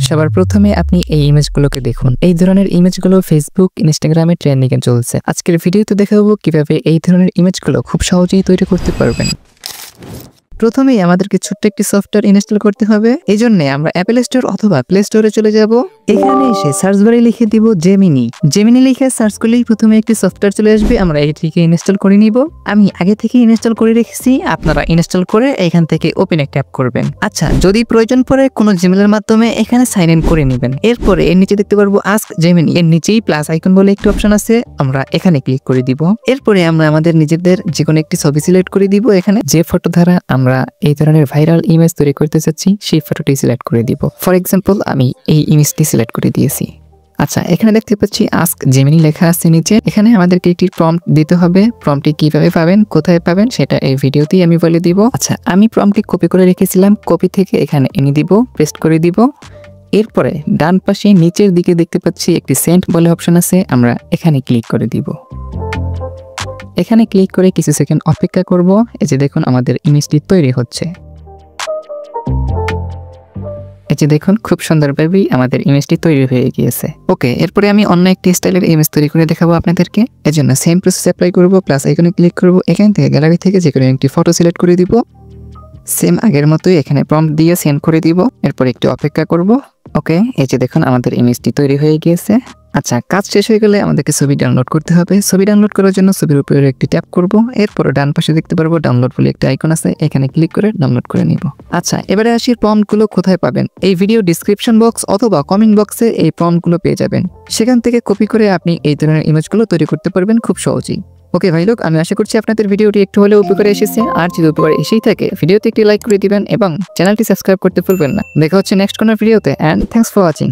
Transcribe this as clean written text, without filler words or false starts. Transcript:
সবার প্রথমে আপনি এই ইমেজগুলোকে দেখুন। এই ধরনের ইমেজগুলো ফেসবুক, ইনস্টাগ্রামে ট্রেন্ডিং এ চলছে। আজকের ভিডিওতে দেখাবো কিভাবে এই ধরনের ইমেজগুলো খুব সহজেই তৈরি করতে পারবেন। প্রথমেই আমাদেরকে ছোট্ট একটি সফটওয়্যার ইনস্টল করতে হবে। এই জন্য আমরা অ্যাপল স্টোর অথবা প্লে স্টোরে চলে যাব। এখানে এসে সার্চ বারে লিখে দিব জেমিনি। জেমিনি লিখে সার্চ করলেই প্রথমে একটি সফটওয়্যার চলে আসবে। আমরা এটিকে ইনস্টল করে নিব। আমি আগে থেকে ইনস্টল করে রেখেছি, আপনারা ইনস্টল করে এখান থেকে ওপেন ট্যাপ করবেন। আচ্ছা, যদি প্রয়োজন পড়ে কোনো জিমেলের মাধ্যমে এখানে সাইন ইন করে নেবেন। এরপরে এর নিচে দেখতে পারবো আস্ক জেমিনি, এর নিচেই প্লাস আইকন বলে একটি অপশন আছে, আমরা এখানে ক্লিক করে দিব। এরপরে আমরা আমাদের নিজেদের যে কোনো একটি ছবি সিলেক্ট করে দিব। এখানে যে ফটো দ্বারা আমরা এই ধরনের ভাইরাল ইমেজ তৈরি করতে চাচ্ছি সেই ফটোটি সিলেক্ট করে দিব। ফর এক্সাম্পল আমি এই ইমেজটি সিলেক্ট করে দিয়েছি। আচ্ছা, এখানে দেখতে পাচ্ছি আস্ক জেমিনি লেখা আছে নিচে। এখানে আমাদেরকে একটি প্রম্পট দিতে হবে। প্রম্পটটি কিভাবে পাবেন, কোথায় পাবেন সেটা এই ভিডিওতেই আমি বলে দিব। আচ্ছা, আমি প্রম্পটটি কপি করে রেখেছিলাম, কপি থেকে এখানে এনে দিব, পেস্ট করে দিব। এরপরে ডান পাশে নিচের দিকে দেখতে পাচ্ছি একটি সেন্ড বলে অপশন আছে, আমরা এখানে ক্লিক করে দিব। এখানে ক্লিক করে কিছু সেকেন্ড অপেক্ষা করব। এই যে দেখুন আমাদের ইমেজটি তৈরি হচ্ছে। এই যে দেখুন খুব সুন্দরভাবেই আমাদের ইমেজটি তৈরি হয়ে গিয়েছে। ওকে, এরপরে আমি অন্য একটি স্টাইলের ইমেজ তৈরি করে দেখাবো আপনাদেরকে। এর জন্য সেম প্রসেস অ্যাপ্লাই করব, প্লাস আইকনে ক্লিক করব। এখান থেকে গ্যালারি থেকে যে কোনো একটি ফটো সিলেক্ট করে দিব। সেম আগের মতোই এখানে প্রম্পট দিয়ে সেন্ড করে দিব। এরপর একটু অপেক্ষা করব। ওকে, এই যে দেখুন আমাদের ইমেজটি তৈরি হয়ে গিয়েছে। আচ্ছা, কাজ শেষ হয়ে গেলে আমাদেরকে ছবি ডাউনলোড করতে হবে। ছবি ডাউনলোড করার জন্য ছবির উপরে একটি ট্যাপ করব। এরপর ডান পাশে দেখতে পারবো ডাউনলোড বলে একটা আইকন আছে, এখানে ক্লিক করে ডাউনলোড করে নিব। আচ্ছা, এবারে আসি প্রম্পটগুলো কোথায় পাবেন। এই ভিডিও ডিসক্রিপশন বক্স অথবা কমেন্ট বক্সে এই প্রম্পটগুলো পেয়ে যাবেন। সেখান থেকে কপি করে আপনি এই ধরনের ইমেজগুলো তৈরি করতে পারবেন খুব সহজেই। ওকে ভাই লোক, আমি আশা করছি আপনাদের ভিডিওটি একটু হলেও উপকারে এসেছে। আর যদি উপকারে এসেই থাকে ভিডিওতে একটি লাইক করে দিবেন এবং চ্যানেলটি সাবস্ক্রাইব করতে ভুলবেন না। দেখা হচ্ছে নেক্সট কোনো ভিডিওতে, অ্যান্ড থ্যাঙ্কস ফর ওয়াচিং।